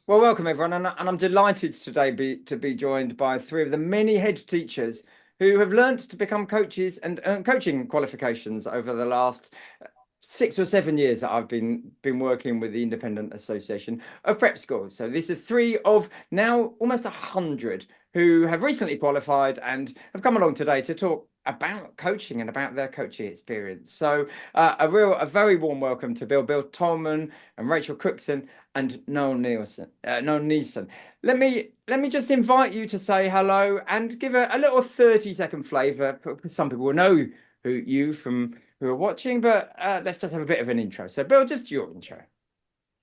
Well, welcome everyone, and I'm delighted today to be joined by three of the many head teachers who have learnt to become coaches and earn coaching qualifications over the last 6 or 7 years that I've been working with the Independent Association of Prep Schools. So these are three of now almost 100 who have recently qualified and have come along today to talk about coaching and about their coaching experience. So a very warm welcome to Bill Tolman and Rachel Cookson and Noel Neeson. Let me just invite you to say hello and give a little 30-second flavour. Some people will know who are watching, but let's just have a bit of an intro. So, Bill, just your intro.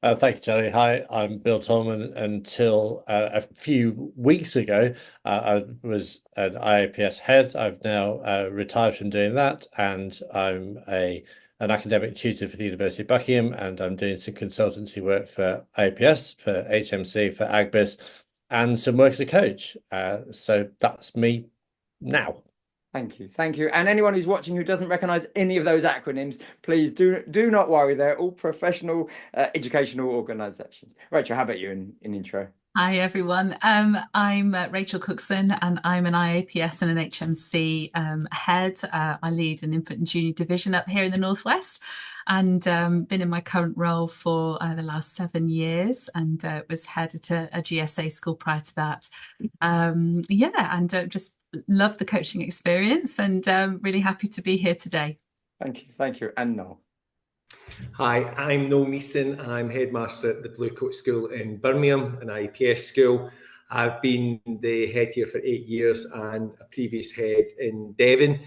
Thank you, Charlie. Hi, I'm Bill Tolman. Until a few weeks ago, I was an IAPS head. I've now retired from doing that, and I'm an academic tutor for the University of Buckingham, and I'm doing some consultancy work for IAPS, for HMC, for AGBIS, and some work as a coach. So that's me now. Thank you. Thank you. And anyone who's watching who doesn't recognize any of those acronyms, please do not worry. They're all professional educational organizations. Rachel, how about you in intro? Hi everyone. I'm Rachel Cookson and I'm an IAPS and an HMC head. I lead an infant and junior division up here in the Northwest and been in my current role for the last 7 years and was head at a GSA school prior to that. Just love the coaching experience and really happy to be here today. Thank you. Thank you. And Noel. Hi, I'm Noel Neeson. I'm headmaster at the Blue Coat School in Birmingham, an IAPS school. I've been the head here for 8 years and a previous head in Devon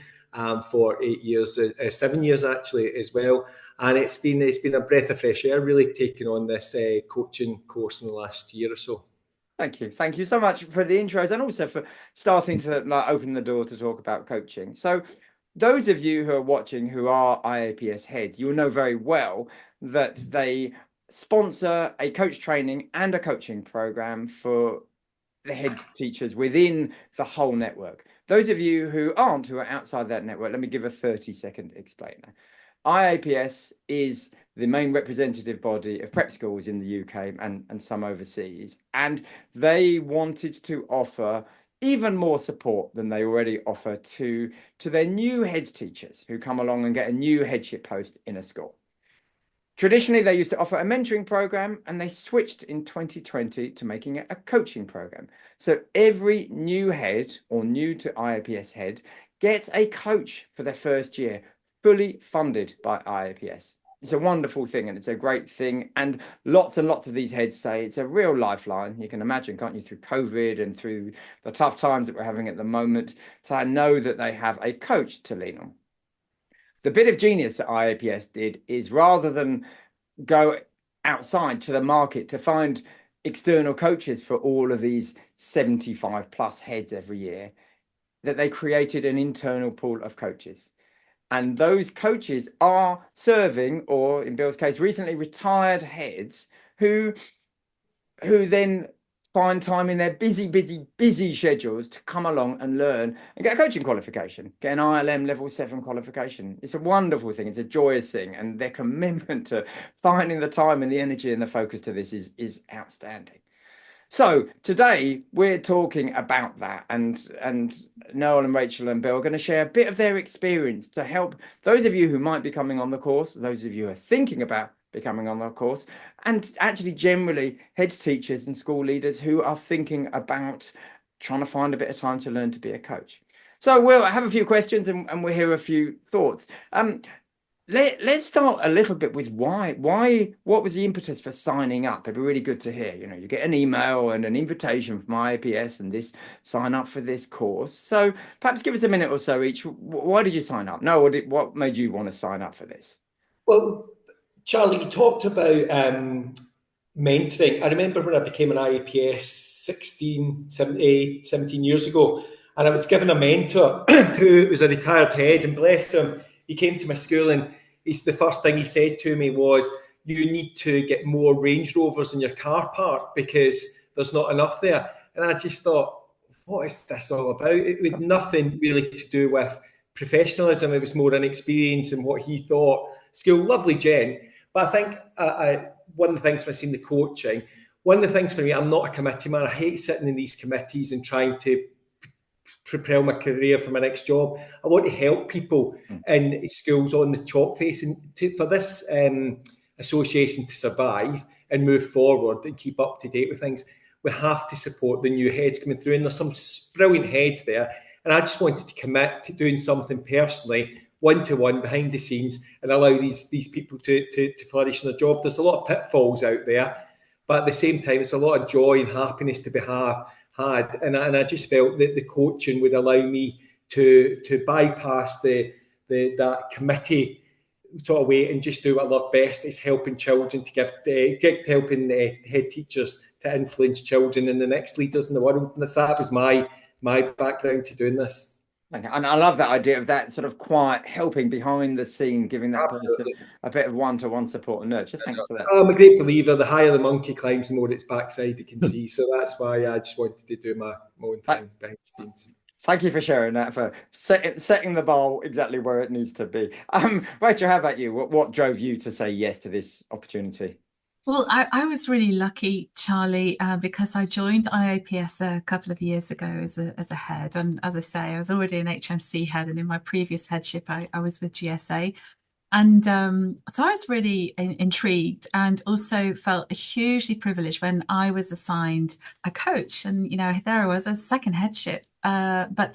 for 8 years, 7 years actually as well. And it's been a breath of fresh air, really taking on this coaching course in the last year or so. Thank you. Thank you so much for the intros and also for starting to open the door to talk about coaching. So those of you who are watching who are IAPS heads, you will know very well that they sponsor a coach training and a coaching program for the head teachers within the whole network. Those of you who are outside that network, let me give a 30-second explainer. IAPS is the main representative body of prep schools in the UK and some overseas, and they wanted to offer even more support than they already offer to their new head teachers who come along and get a new headship post in a school. Traditionally, they used to offer a mentoring program, and they switched in 2020 to making it a coaching program. So every new head or new to IAPS head gets a coach for their first year, fully funded by IAPS. It's a wonderful thing and it's a great thing. And lots of these heads say it's a real lifeline. You can imagine, can't you, through COVID and through the tough times that we're having at the moment, to know that they have a coach to lean on. The bit of genius that IAPS did is rather than go outside to the market to find external coaches for all of these 75 plus heads every year, that they created an internal pool of coaches. And those coaches are serving, or in Bill's case, recently retired heads who then find time in their busy schedules to come along and learn and get a coaching qualification, get an ILM level 7 qualification. It's a wonderful thing. It's a joyous thing. And their commitment to finding the time and the energy and the focus to this is outstanding. So today we're talking about that, and Noel and Rachel and Bill are going to share a bit of their experience to help those of you who might be coming on the course, those of you who are thinking about becoming on the course, and actually generally head teachers and school leaders who are thinking about trying to find a bit of time to learn to be a coach. So we'll have a few questions and we'll hear a few thoughts. Let's start a little bit with why, what was the impetus for signing up? It'd be really good to hear. You know, you get an email and an invitation from IAPS and sign up for this course. So perhaps give us a minute or so each. Why did you sign up? No, what made you want to sign up for this? Well, Charlie, you talked about mentoring. I remember when I became an IAPS 17 years ago, and I was given a mentor who was a retired head, and bless him, he came to my school and the first thing he said to me was, you need to get more Range Rovers in your car park because there's not enough there. And I just thought, what is this all about? It had nothing really to do with professionalism. It was more an experience and what he thought. School, lovely gent. But I think one of the things we've seen the coaching one of the things for me, I'm not a committee man. I hate sitting in these committees and trying to propel my career for my next job. I want to help people in schools on the chalk face, and for this association to survive and move forward and keep up to date with things, we have to support the new heads coming through, and there's some brilliant heads there. And I just wanted to commit to doing something personally, one-to-one, behind the scenes, and allow these people to flourish in their job. There's a lot of pitfalls out there, but at the same time, it's a lot of joy and happiness to be had. And I just felt that the coaching would allow me to bypass that committee sort of way and just do what I love best, is helping children to helping head teachers to influence children and the next leaders in the world. And that was my background to doing this. And I love that idea of that sort of quiet helping behind the scene, giving that person a bit of one-to-one support and nurture. Thanks for that. I'm a great believer. The higher the monkey climbs, the more its backside it can see. So that's why I just wanted to do my own thing behind the scenes. Thank you for sharing that, for setting the bar exactly where it needs to be. Rachel, how about you? What drove you to say yes to this opportunity? Well, I was really lucky, Charlie, because I joined IAPS a couple of years ago as a head. And as I say, I was already an HMC head, and in my previous headship, I was with GSA. And so I was really intrigued, and also felt hugely privileged when I was assigned a coach. And, there I was, a second headship. But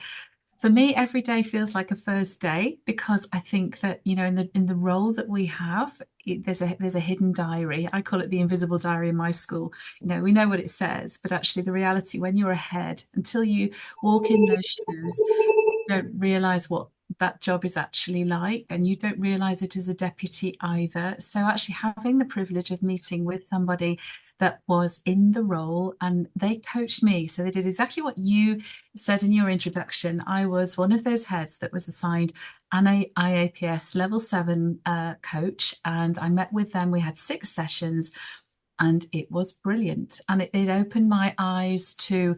for me, every day feels like a first day, because I think that, in the role that we have, there's a hidden diary. I call it the invisible diary in my school. We know what it says, but actually the reality, when you're a head, until you walk in those shoes, you don't realize what that job is actually like, and you don't realize it as a deputy either. So actually having the privilege of meeting with somebody that was in the role, and they coached me. So they did exactly what you said in your introduction. I was one of those heads that was assigned an IAPS level 7 coach, and I met with them. We had 6 sessions, and it was brilliant. And it opened my eyes to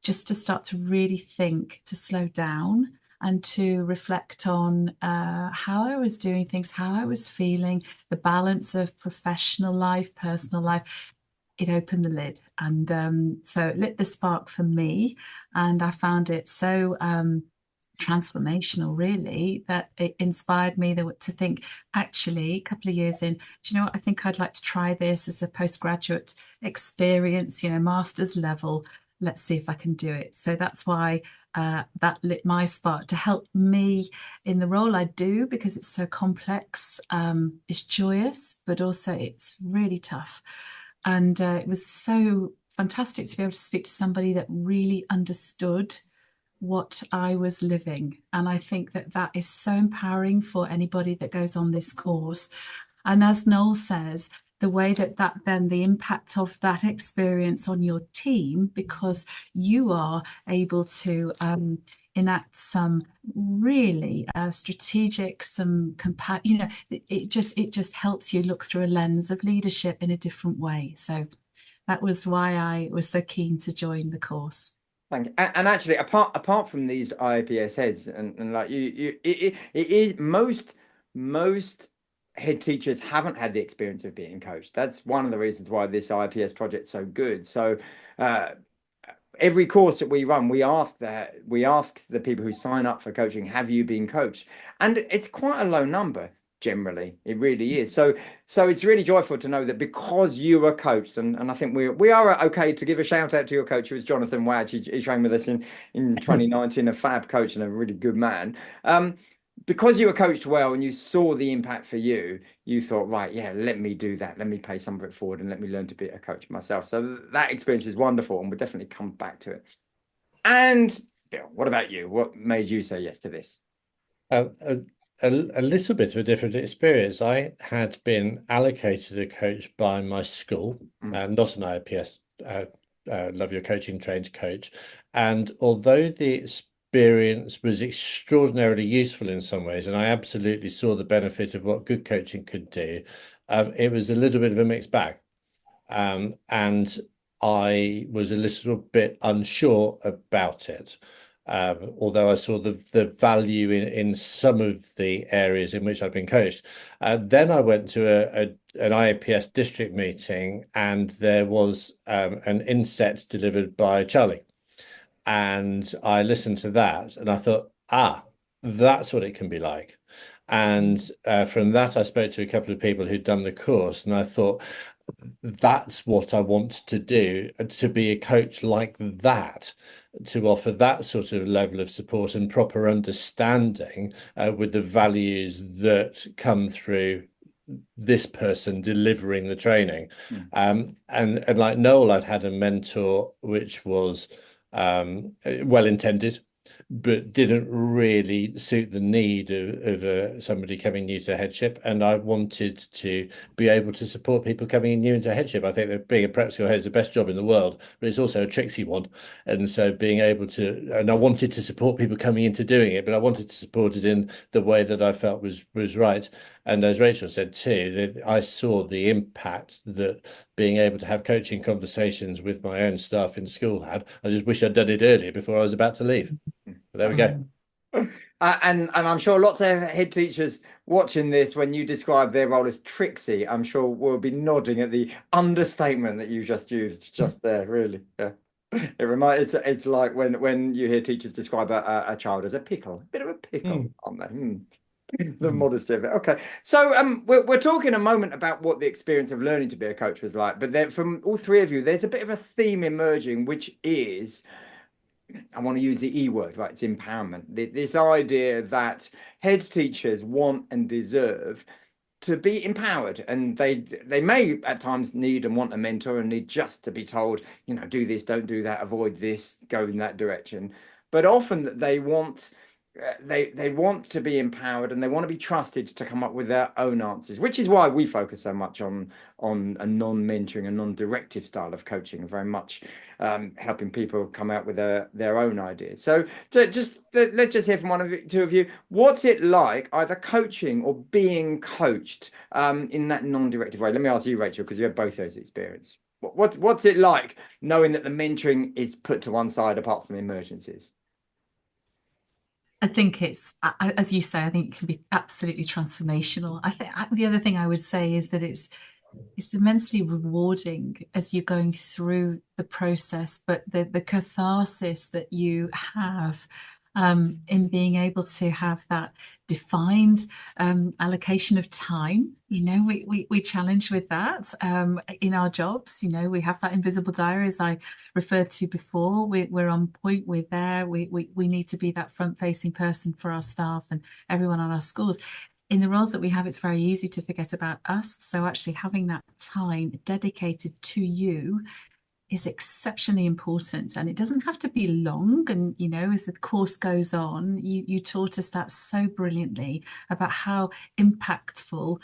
start to really think, to slow down, and to reflect on how I was doing things, how I was feeling, the balance of professional life, personal life. It opened the lid, and so it lit the spark for me, and I found it so transformational, really, that it inspired me to think, actually, a couple of years in, do you know what, I think I'd like to try this as a postgraduate experience, master's level. Let's see if I can do it. So that's why that lit my spark, to help me in the role I do, because it's so complex. It's joyous, but also it's really tough. And it was so fantastic to be able to speak to somebody that really understood what I was living. And I think that is so empowering for anybody that goes on this course. And as Noel says, the way that then the impact of that experience on your team, because you are able to enact some really strategic, it just helps you look through a lens of leadership in a different way. So that was why I was so keen to join the course. Thank you. And actually, apart from these IAPS heads, and like it is most head teachers haven't had the experience of being coached. That's one of the reasons why this IAPS project's so good. So every course that we run, we ask the people who sign up for coaching, have you been coached? And it's quite a low number. Generally, it really is. So it's really joyful to know that, because you were coached, and I think we are okay to give a shout out to your coach, who was Jonathan Wadge. He trained with us in 2019, a fab coach and a really good man. Because you were coached well and you saw the impact for you, you thought, right, yeah, let me do that. Let me pay some of it forward and let me learn to be a coach myself. So that experience is wonderful, and we'll definitely come back to it. And Bill, what about you? What made you say yes to this? A little bit of a different experience. I had been allocated a coach by my school, not an IAPS Love Your Coaching trained coach. And although the experience was extraordinarily useful in some ways, and I absolutely saw the benefit of what good coaching could do, it was a little bit of a mixed bag. And I was a little bit unsure about it. although I saw the value in some of the areas in which I've been coached. Then I went to an IAPS district meeting, and there was an inset delivered by Charlie. And I listened to that and I thought, that's what it can be like. And from that, I spoke to a couple of people who'd done the course, and I thought, that's what I want to do, to be a coach like that, to offer that sort of level of support and proper understanding with the values that come through this person delivering the training. And like Noel, I'd had a mentor which was well intended, but didn't really suit the need of somebody coming new to headship. And I wanted to be able to support people coming in new into headship. I think that being a practical head is the best job in the world, but it's also a tricksy one. And so being able to, and I wanted to support people coming into doing it, but I wanted to support it in the way that I felt was right. And as Rachel said too, I saw the impact that being able to have coaching conversations with my own staff in school had. I just wish I'd done it earlier before I was about to leave. But there we go. And I'm sure lots of head teachers watching this, when you describe their role as tricksy, I'm sure will be nodding at the understatement that you just used just there. Really, yeah. It's like when you hear teachers describe a child as a pickle, a bit of a pickle, aren't they? The modesty of it. Okay, so we're talking a moment about what the experience of learning to be a coach was like, but then from all three of you, there's a bit of a theme emerging, which is, I want to use the E word, right? It's empowerment. This idea that head teachers want and deserve to be empowered, and they may at times need and want a mentor and need just to be told, do this, don't do that, avoid this, go in that direction. But often that they want to be empowered, and they want to be trusted to come up with their own answers, which is why we focus so much on a non-mentoring and non-directive style of coaching, very much helping people come out with their own ideas. So let's just hear from one of you, two of you. What's it like either coaching or being coached in that non-directive way? Let me ask you, Rachel, because you have both those experiences. What's it like knowing that the mentoring is put to one side apart from emergencies? I think it's, as you say, I think it can be absolutely transformational. I think the other thing I would say is that it's immensely rewarding as you're going through the process, but the catharsis that you have in being able to have that defined allocation of time. We challenge with that in our jobs. We have that invisible diary, as I referred to before. We're on point. We're there. We need to be that front-facing person for our staff and everyone on our schools. In the roles that we have, it's very easy to forget about us. So actually having that time dedicated to you is exceptionally important, and it doesn't have to be long. And as the course goes on, you taught us that so brilliantly about how impactful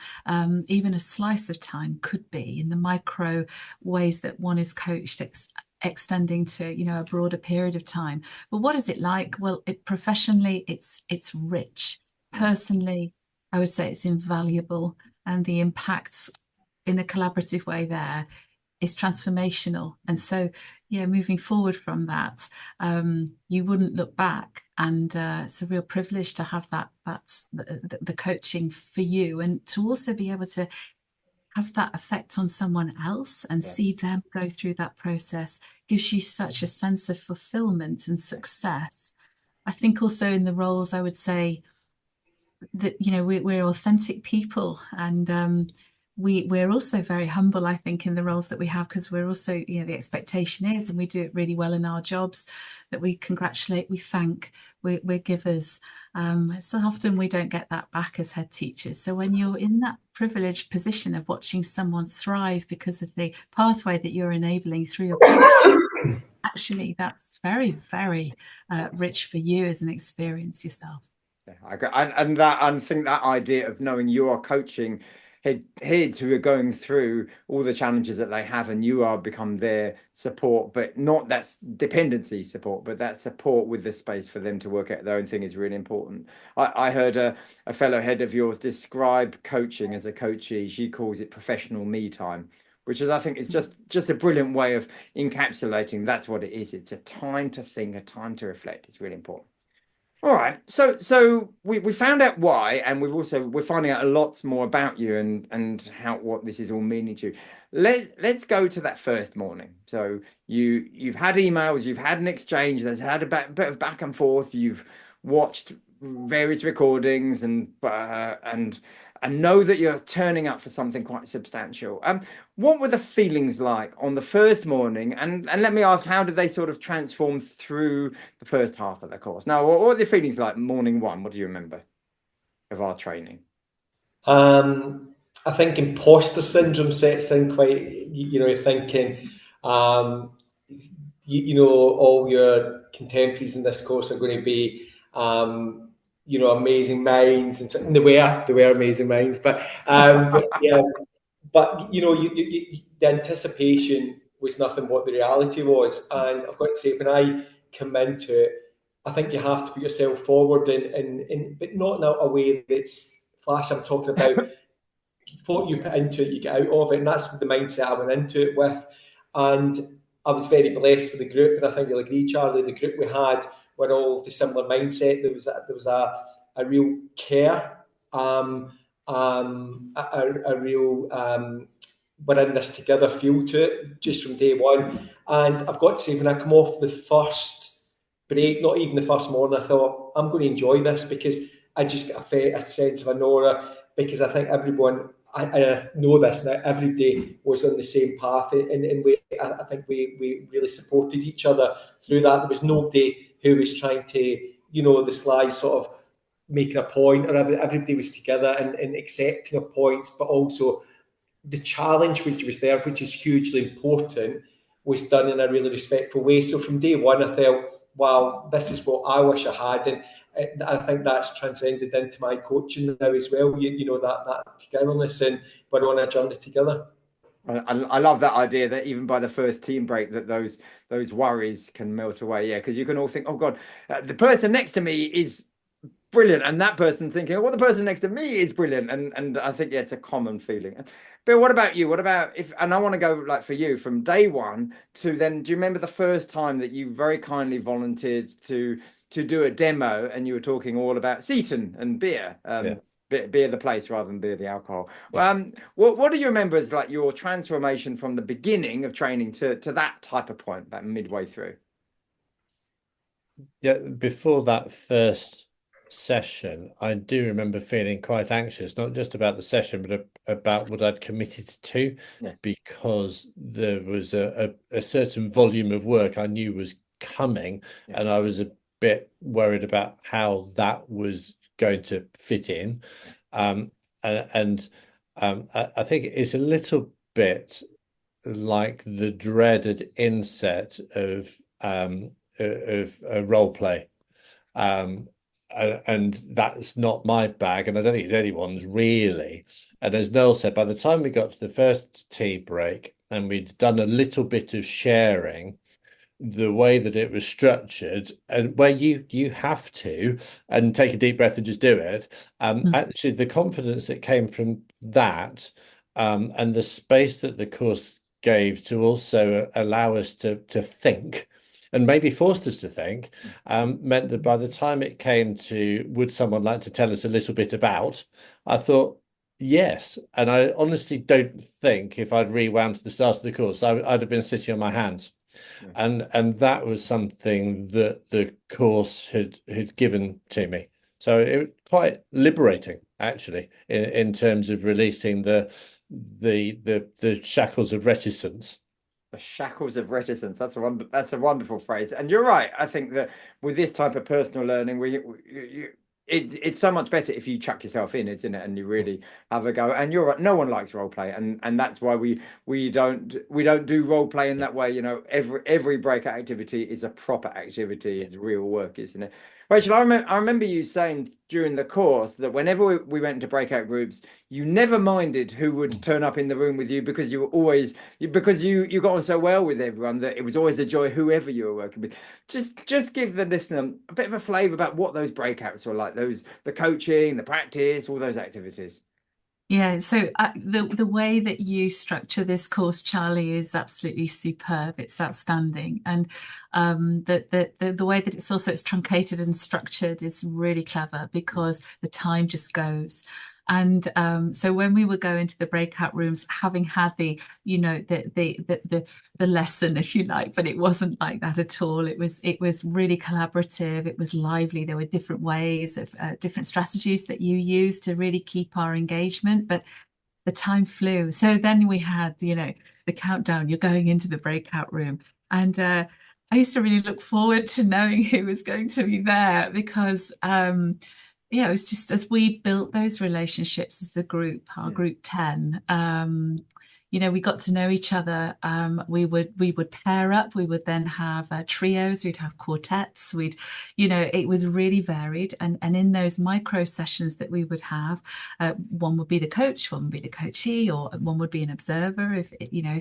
even a slice of time could be in the micro ways that one is coached, extending to a broader period of time. But what is it like? Well, professionally, it's rich. Personally, I would say it's invaluable, and the impacts in a collaborative way there is transformational. And so, moving forward from that, you wouldn't look back. And it's a real privilege to have that's the coaching for you, and to also be able to have that effect on someone else and see them go through that process gives you such a sense of fulfillment and success. I think also in the roles, I would say that we're authentic people, and we're also very humble, I think, in the roles that we have, because we're also, the expectation is, and we do it really well in our jobs, that we congratulate, we thank, we're givers. So often we don't get that back as head teachers. So when you're in that privileged position of watching someone thrive because of the pathway that you're enabling through your coaching, actually that's very, very rich for you as an experience yourself. I think that idea of knowing you are coaching heads who are going through all the challenges that they have, and you are become their support, but not that's dependency support, but that support with the space for them to work out their own thing is really important. I heard a fellow head of yours describe coaching as a coachee. She calls it professional me time, which is, I think, is just a brilliant way of encapsulating. That's what it is. It's a time to think, a time to reflect. It's really important. All right, so we found out why, and we're finding out a lot more about you and how what this is all meaning to you. Let's go to that first morning. So you've had emails, you've had an exchange, there's had a bit of back and forth. You've watched various recordings and know that you're turning up for something quite substantial. What were the feelings like on the first morning? And let me ask, how did they sort of transform through the first half of the course? Now, what were the feelings like morning one? What do you remember of our training? I think imposter syndrome sets in quite, thinking, all your contemporaries in this course are going to be, amazing minds, and they were amazing minds, but yeah, but the anticipation was nothing what the reality was, and I've got to say, when I come into it, I think you have to put yourself forward but not in a way that's flash. I'm talking about what you put into it, you get out of it, and that's the mindset I went into it with. And I was very blessed with the group, and I think you'll agree, Charlie. The group we had were all of the similar mindset. There was a real care, a real we're in this together feel to it just from day one. And I've got to say, when I come off the first break, not even the first morning, I thought I'm going to enjoy this, because I just get a sense of an aura, because I think everyone, I know this now, every day was on the same path, and I think we really supported each other through that. There was nobody who was trying to, the sly sort of making a point, or everybody was together and accepting of points, but also the challenge which was there, which is hugely important, was done in a really respectful way. So from day one, I felt, wow, this is what I wish I had. And I think that's transcended into my coaching now as well. That togetherness, and we're on a journey together. I love that idea that even by the first team break, that those worries can melt away. Yeah, because you can all think, oh God, the person next to me is brilliant, and that person thinking, oh, well, the person next to me is brilliant, and I think it's a common feeling. Bill, what about you? What about and I want to go like for you from day one to then, do you remember the first time that you very kindly volunteered to do a demo, and you were talking all about Seaton and beer? Beer the place rather than beer the alcohol. Yeah. What do you remember as like your transformation from the beginning of training to that type of point, about midway through? Yeah, before that first session, I do remember feeling quite anxious, not just about the session, but about what I'd committed to, because there was a certain volume of work I knew was coming, and I was a bit worried about how that was going to fit in. I think it's a little bit like the dreaded inset of role play. And that's not my bag, and I don't think it's anyone's really. And as Noel said, by the time we got to the first tea break and we'd done a little bit of sharing, the way that it was structured, and where you have to and take a deep breath and just do it, actually the confidence that came from that, and the space that the course gave to also allow us to think, and maybe forced us to think, meant that by the time it came to, would someone like to tell us a little bit about, I thought, yes. And I honestly don't think if I'd rewound to the start of the course, I'd have been sitting on my hands. And that was something that the course had given to me. So it was quite liberating, actually, in terms of releasing the shackles of reticence. The shackles of reticence. That's a wonderful phrase. And you're right. I think that with this type of personal learning, it's so much better if you chuck yourself in, isn't it? And you really have a go. And you're right. No one likes role play, and that's why we don't do role play in that way. Every breakout activity is a proper activity. It's real work, isn't it? Rachel, I remember you saying during the course that whenever we went into breakout groups, you never minded who would turn up in the room with you, because you were always, because you got on so well with everyone that it was always a joy whoever you were working with. Just give the listener a bit of a flavour about what those breakouts were like, the coaching, the practice, all those activities. Yeah, so the way that you structure this course, Charlie, is absolutely superb. It's outstanding, and the way that it's truncated and structured is really clever because the time just goes. And so when we would go into the breakout rooms, having had the lesson, if you like, but it wasn't like that at all. It was really collaborative. It was lively. There were different ways of different strategies that you used to really keep our engagement, but the time flew. So then we had, the countdown. You're going into the breakout room, and I used to really look forward to knowing who was going to be there because yeah, it was just as we built those relationships as a group, our group 10, we got to know each other. We would pair up. We would then have trios. We'd have quartets. It was really varied. And in those micro sessions that we would have, one would be the coach, one would be the coachee, or one would be an observer. If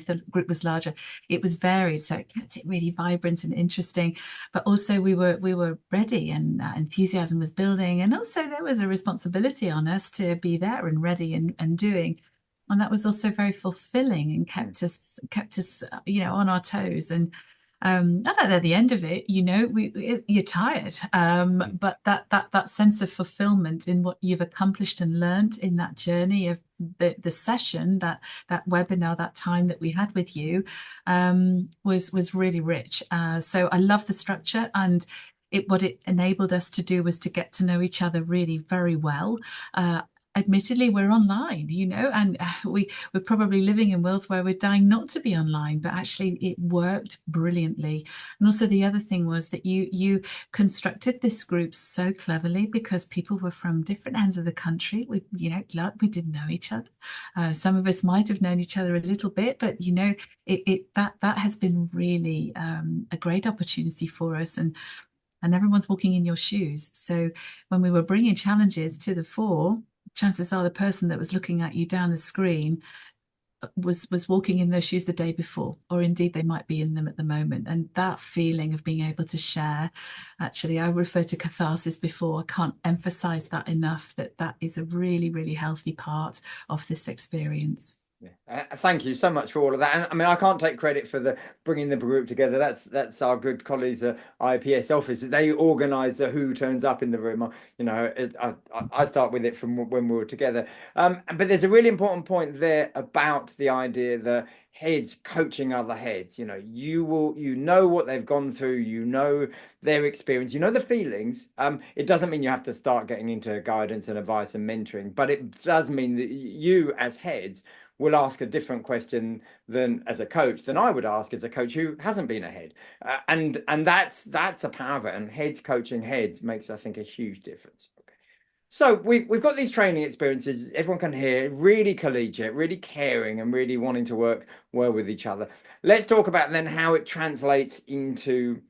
the group was larger, it was varied. So it kept it really vibrant and interesting. But also we were ready, and enthusiasm was building. And also there was a responsibility on us to be there and ready and doing. And that was also very fulfilling and kept us on our toes. And at the end of it, you're tired, but that sense of fulfillment in what you've accomplished and learned in that journey of the session, that webinar, that time that we had with you, was really rich. So I love the structure, and what it enabled us to do was to get to know each other really very well. Admittedly, we're online, and we're probably living in worlds where we're dying not to be online, but actually it worked brilliantly. And also the other thing was that you constructed this group so cleverly because people were from different ends of the country. We didn't know each other. Some of us might have known each other a little bit, but that has been really a great opportunity for us, and everyone's walking in your shoes. So when we were bringing challenges to the fore, chances are the person that was looking at you down the screen was walking in those shoes the day before, or indeed they might be in them at the moment. And that feeling of being able to share, actually, I referred to catharsis before. I can't emphasize that enough, that is a really, really healthy part of this experience. Yeah. Thank you so much for all of that. And I mean, I can't take credit for bringing the group together. That's our good colleagues at IAPS office. They organise who turns up in the room. I start with it from when we were together. But there's a really important point there about the idea that heads coaching other heads. You know what they've gone through. You know their experience. You know the feelings. It doesn't mean you have to start getting into guidance and advice and mentoring, but it does mean that you as heads will ask a different question than as a coach than I would ask as a coach who hasn't been a head, and that's a power of it. And heads coaching heads makes, I think, a huge difference. Okay. So we've got these training experiences. Everyone can hear really collegiate, really caring, and really wanting to work well with each other. Let's talk about then how it translates into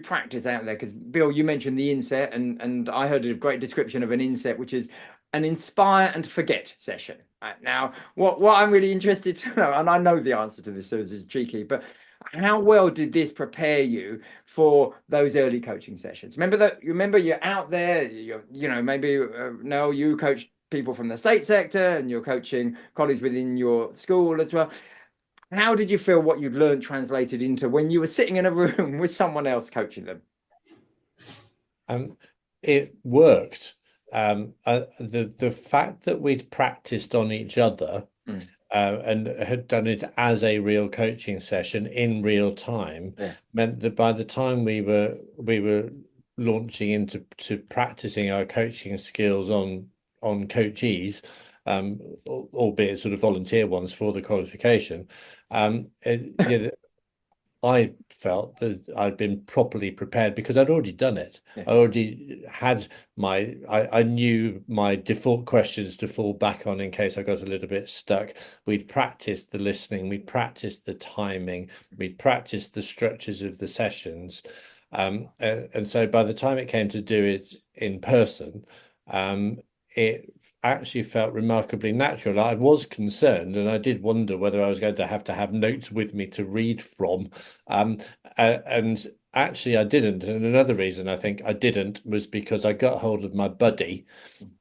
practice out there, because Bill, you mentioned the inset, and I heard a great description of an inset, which is an inspire and forget session. Now, what I'm really interested to know, and I know the answer to this, so this is cheeky, but how well did this prepare you for those early coaching sessions? Remember you're out there, maybe Noel, you coach people from the state sector, and you're coaching colleagues within your school as well. How did you feel what you'd learned translated into when you were sitting in a room with someone else coaching them? It worked. The fact that we'd practiced on each other and had done it as a real coaching session in real time meant that by the time we were launching into practicing our coaching skills on coachees, albeit sort of volunteer ones for the qualification, I felt that I'd been properly prepared because I'd already done it. I already had I knew my default questions to fall back on in case I got a little bit stuck. We'd practiced the listening, we'd practiced the timing, we'd practiced the structures of the sessions. And so by the time it came to do it in person, it actually felt remarkably natural. I was concerned, and I did wonder whether I was going to have notes with me to read from. And actually I didn't. And another reason I think I didn't was because I got hold of my buddy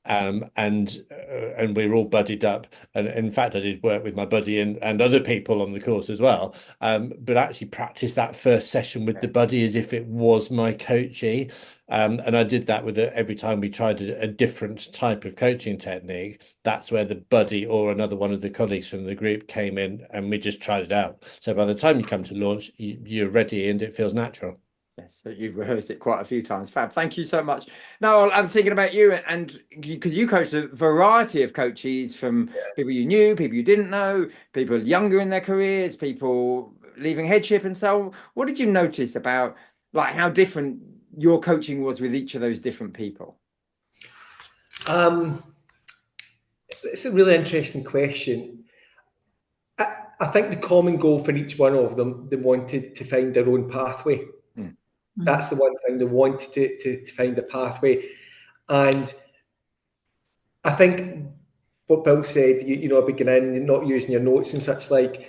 and we were all buddied up. And in fact, I did work with my buddy and other people on the course as well. But actually practice that first session with the buddy as if it was my coachee. And I did that with every time we tried a different type of coaching technique. That's where the buddy or another one of the colleagues from the group came in, and we just tried it out. So by the time you come to launch, you're ready and it feels natural. Yes, so you've rehearsed it quite a few times. Fab. Thank you so much. Now, I'm thinking about you, and because you coached a variety of coaches, from people you knew, people you didn't know, people younger in their careers, people leaving headship and so on. What did you notice about like how different your coaching was with each of those different people? It's a really interesting question. I think the common goal for each one of them, they wanted to find their own pathway. That's the one thing, they wanted to find a pathway. And I think what Bill said, you know, beginning, not using your notes and such like,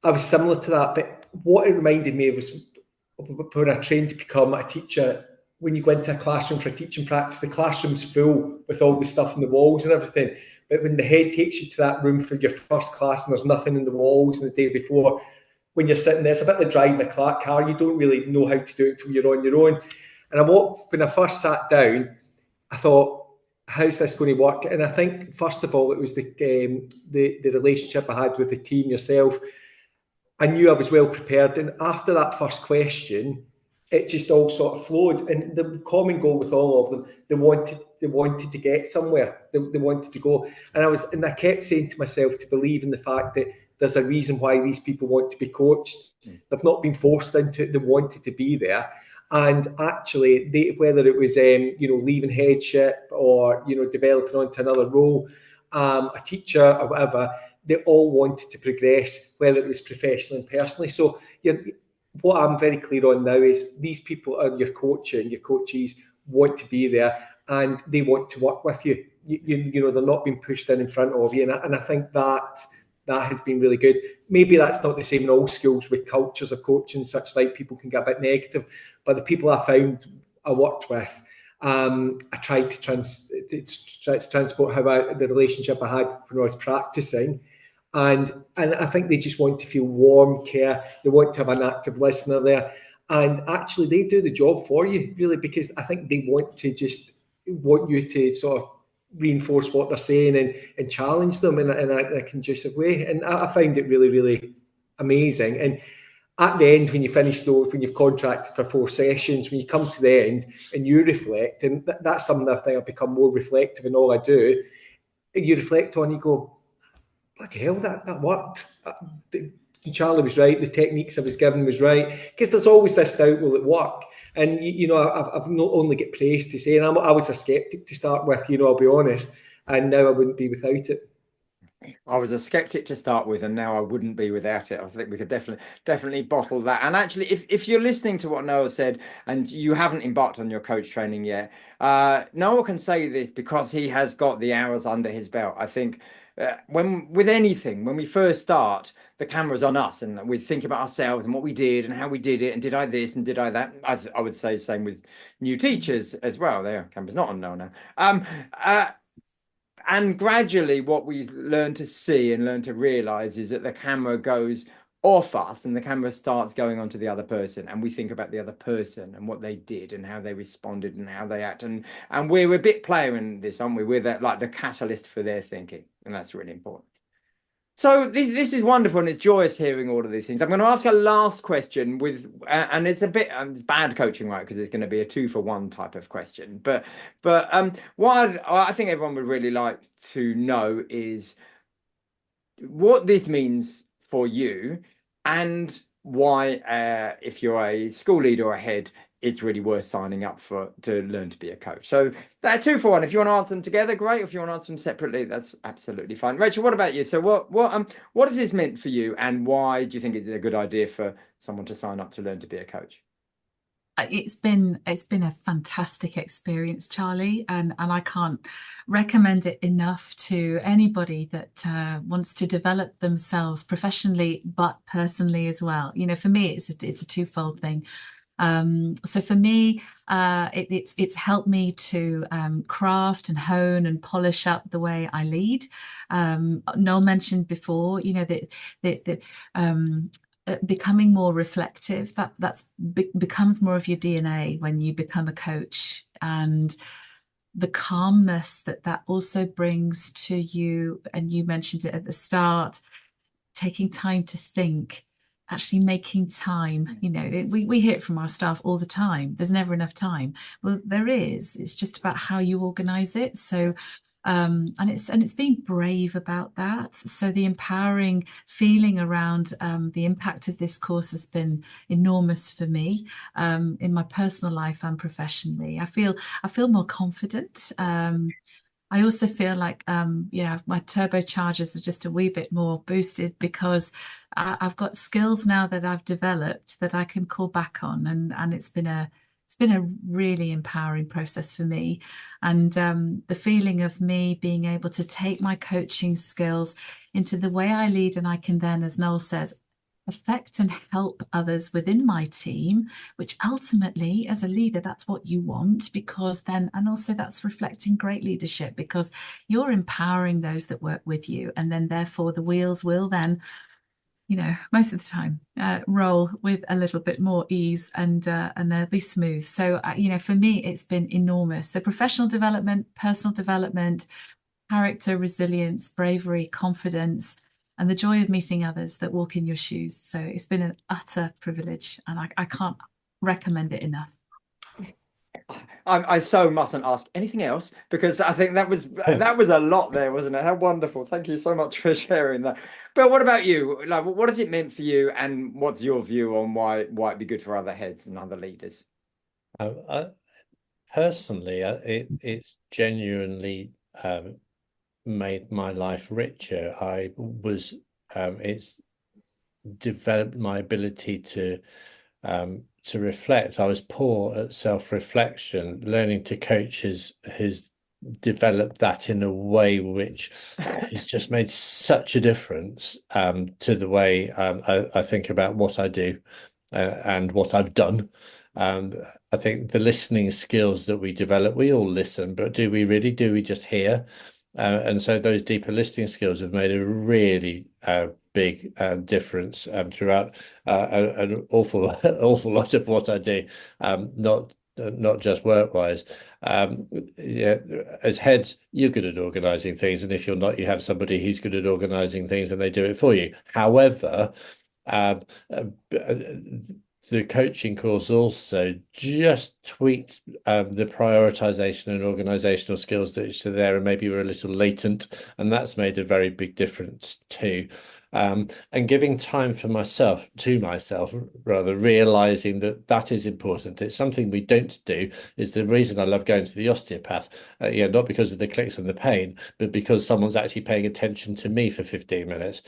I was similar to that. But what it reminded me was when I trained to become a teacher, when you go into a classroom for a teaching practice, the classroom's full with all the stuff on the walls and everything. But when the head takes you to that room for your first class and there's nothing in the walls and the day before, when you're sitting there, it's a bit like driving a car. You don't really know how to do it until you're on your own. And when I first sat down, I thought, how's this going to work? And I think, first of all, it was the relationship I had with the team, yourself. I knew I was well prepared. And after that first question, it just all sort of flowed. And the common goal with all of them, they wanted to get somewhere. They wanted to go. And I kept saying to myself to believe in the fact that there's a reason why these people want to be coached. They've not been forced into it. They wanted to be there. And actually, whether it was leaving headship or developing onto another role, a teacher or whatever, they all wanted to progress, whether it was professionally and personally. So what I'm very clear on now is these people are your coaches want to be there and they want to work with you. They're not being pushed in front of you, and I think that has been really good. Maybe that's not the same in all schools with cultures of coaching such like people can get a bit negative, but the people I found I worked with, I tried to transport the relationship I had when I was practicing, and I think they just want to feel warm, care. They want to have an active listener there, and actually they do the job for you really, because I think they want you to sort of reinforce what they're saying and challenge them in a conducive way. And I find it really, really amazing. And at the end, when you finish those, when you've contracted for 4 sessions, when you come to the end and you reflect, and that's something I think I've become more reflective in all I do. You reflect on, you go, bloody hell, that worked. Charlie was right. The techniques I was given was right. Because there's always this doubt, will it work? And, I've not only get praise to say, and I was a skeptic to start with, I'll be honest, and now I wouldn't be without it. I was a skeptic to start with, and now I wouldn't be without it. I think we could definitely bottle that. And actually, if you're listening to what Noah said and you haven't embarked on your coach training yet, Noah can say this because he has got the hours under his belt. I think when we first start, the camera's on us and we think about ourselves and what we did and how we did it and did I this and did I that. I would say the same with new teachers as well. Their camera's not on Noah now. And gradually what we learn to see and learn to realize is that the camera goes off us and the camera starts going on to the other person, and we think about the other person and what they did and how they responded and how they act, and we're a bit player in this, aren't we? We're like the catalyst for their thinking, and that's really important. So this is wonderful, and it's joyous hearing all of these things. I'm going to ask a last question and it's a bit it's bad coaching, right? Because it's going to be a 2-for-1 type of question. But what I think everyone would really like to know is what this means for you, and why, if you're a school leader or a head, it's really worth signing up to learn to be a coach. So that 2-for-1. If you want to answer them together, great. If you want to answer them separately, that's absolutely fine. Rachel, what about you? So what has this meant for you, and why do you think it's a good idea for someone to sign up to learn to be a coach? It's been a fantastic experience, Charlie, and I can't recommend it enough to anybody that wants to develop themselves professionally but personally as well. For me, it's a twofold thing. So for me, it's helped me to craft and hone and polish up the way I lead. Noel mentioned before, you know, that becoming more reflective, that's becomes more of your DNA when you become a coach, and the calmness that also brings to you. And you mentioned it at the start, taking time to think, actually making time. You know, we hear it from our staff all the time. There's never enough time. Well, there is. It's just about how you organize it. So and it's being brave about that. So the empowering feeling around the impact of this course has been enormous for me, in my personal life and professionally. I feel more confident. I also feel like, you know, my turbochargers are just a wee bit more boosted because I've got skills now that I've developed that I can call back on, and it's been a really empowering process for me. And the feeling of me being able to take my coaching skills into the way I lead, and I can then, as Noel says, affect and help others within my team, which ultimately, as a leader, that's what you want, because then, and also that's reflecting great leadership, because you're empowering those that work with you, and then therefore the wheels will then, you know, most of the time roll with a little bit more ease, and they'll be smooth. So you know, for me, it's been enormous. So professional development, personal development, character, resilience, bravery, confidence, and the joy of meeting others that walk in your shoes. So it's been an utter privilege, and I can't recommend it enough. I so mustn't ask anything else, because I think that was a lot there, wasn't it? How wonderful. Thank you so much for sharing that. But what about you? Like, what has it meant for you, and what's your view on why it'd be good for other heads and other leaders? Personally, it's genuinely made my life richer. It's developed my ability to reflect. I was poor at self-reflection. Learning to coach has developed that in a way which has just made such a difference to the way I think about what I do and what I've done. I think the listening skills that we develop, we all listen, but do we really? Do we just hear? And so those deeper listening skills have made a really big difference throughout an awful lot of what I do, not just work-wise. Yeah, as heads, you're good at organising things, and if you're not, you have somebody who's good at organising things, and they do it for you. However, the coaching course also just tweaked the prioritization and organizational skills that are there and maybe were a little latent, and that's made a very big difference too. And giving time for myself, rather, realizing that is important. It's something we don't do. Is the reason I love going to the osteopath. Yeah, not because of the clicks and the pain, but because someone's actually paying attention to me for 15 minutes.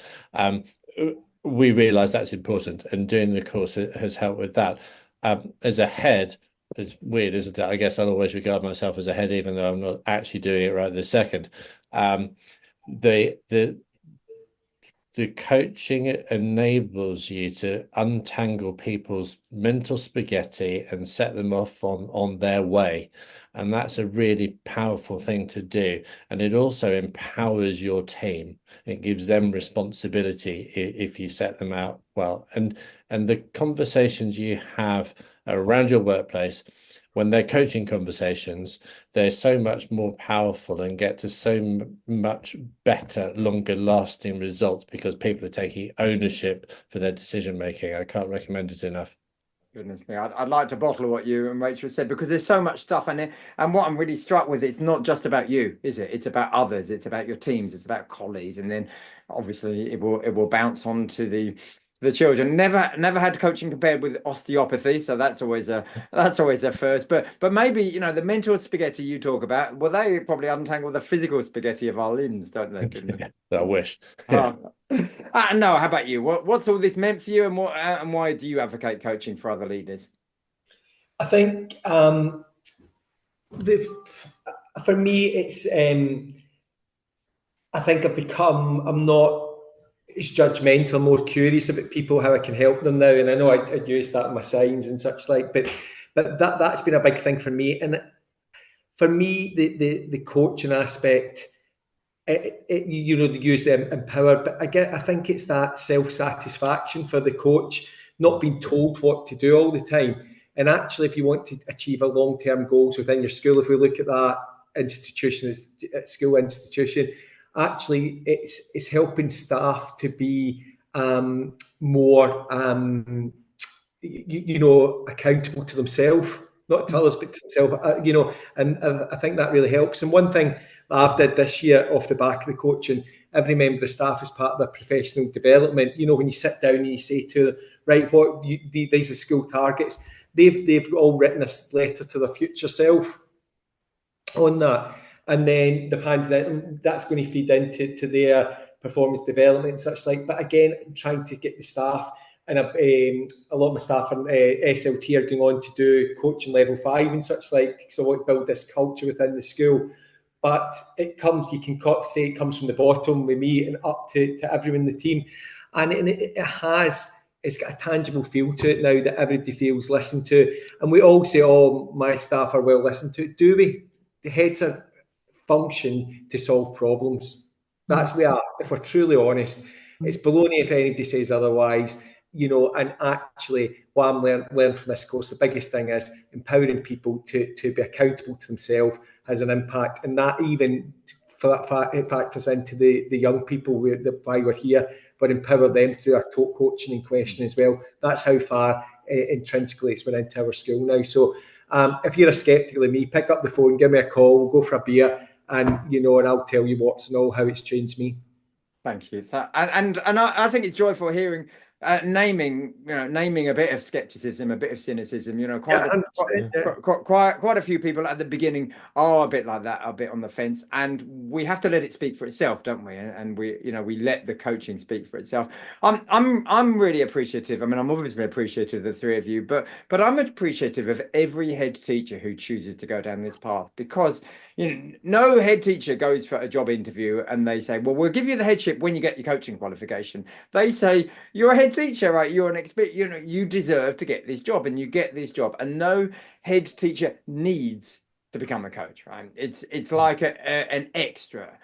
We realize that's important, and doing the course has helped with that. As a head, it's weird, isn't it? I guess I'll always regard myself as a head, even though I'm not actually doing it right this second. The coaching enables you to untangle people's mental spaghetti and set them off on their way. And that's a really powerful thing to do. And it also empowers your team. It gives them responsibility if you set them out well. And the conversations you have around your workplace, when they're coaching conversations, they're so much more powerful and get to so much better, longer lasting results because people are taking ownership for their decision making. I can't recommend it enough. Goodness me, I'd like to bottle what you and Rachel said, because there's so much stuff in it. And what I'm really struck with, it's not just about you, is it? It's about others. It's about your teams. It's about colleagues, and then obviously it will bounce on to the children. Never had coaching compared with osteopathy, so that's always a first. But maybe, you know, the mental spaghetti you talk about, well, they probably untangle the physical spaghetti of our limbs, don't they? I wish. No, how about you? What's all this meant for you, and why do you advocate coaching for other leaders? I think for me, it's I think I'm not is judgmental, more curious about people, how I can help them now. And I know I use that in my signs and such like, but that's been a big thing for me. And for me, the coaching aspect, you know, they use them empower, but I think it's that self-satisfaction for the coach, not being told what to do all the time. And actually, if you want to achieve a long-term goals within your school, if we look at that institution, school institution, actually it's helping staff to be more you know, accountable to themselves, not to others, but to themselves, you know, and I think that really helps. And one thing I've did this year off the back of the coaching, every member of the staff is part of their professional development. You know, when you sit down and you say to them, right, these are school targets, they've all written a letter to their future self on that. And then they've handed it, and that's going to feed into their performance development and such like. But again, I'm trying to get the staff, and a lot of my staff in SLT are going on to do coaching level 5 and such like. So I want to build this culture within the school. But it comes, you can say it comes from the bottom with me and up to everyone in the team. And it's got a tangible feel to it now that everybody feels listened to. And we all say, oh, my staff are well listened to. Do we? The heads are function to solve problems. That's where, if we're truly honest, it's baloney if anybody says otherwise. You know, and actually, what I'm learning from this course, the biggest thing is empowering people to be accountable to themselves has an impact, and that even for that fact, it factors into the young people why we're here, but empower them through our coaching and questioning as well. That's how far intrinsically it's went into our school now. So if you're a skeptic like me, pick up the phone, give me a call, we'll go for a beer, and you know, and I'll tell you what's and all how it's changed me. Thank you. And I think it's joyful hearing naming a bit of skepticism, a bit of cynicism. You know, quite a few people at the beginning are a bit like that, a bit on the fence, and we have to let it speak for itself, don't we? And we let the coaching speak for itself. I'm really appreciative. I mean, I'm obviously appreciative of the three of you, but I'm appreciative of every head teacher who chooses to go down this path, because no head teacher goes for a job interview and they say, well, we'll give you the headship when you get your coaching qualification. They say, you're a head teacher, right? You're an expert, you deserve to get this job, and you get this job. And no head teacher needs to become a coach, right? It's like an extra.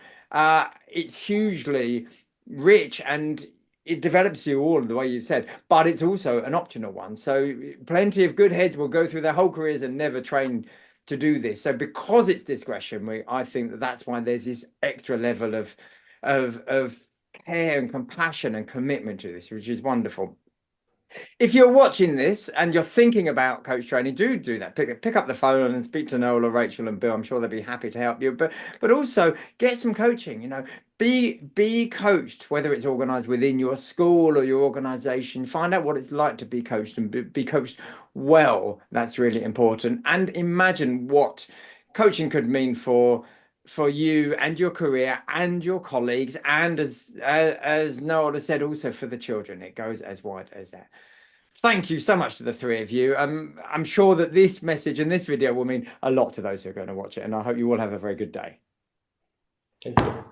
It's hugely rich, and it develops you all the way you said, but it's also an optional one. So plenty of good heads will go through their whole careers and never train to do this. So because it's discretionary, I think that's why there's this extra level of care and compassion and commitment to this, which is wonderful. If you're watching this and you're thinking about coach training, do that. Pick up the phone and speak to Noel or Rachel and Bill. I'm sure they'll be happy to help you. But also get some coaching. Be coached, whether it's organized within your school or your organization. Find out what it's like to be coached, and be coached well. That's really important. And imagine what coaching could mean for you and your career and your colleagues, and as Noel has said, also for the children. It goes as wide as that. Thank you so much to the three of you. I'm sure that this message and this video will mean a lot to those who are going to watch it, and I hope you all have a very good day. Thank you.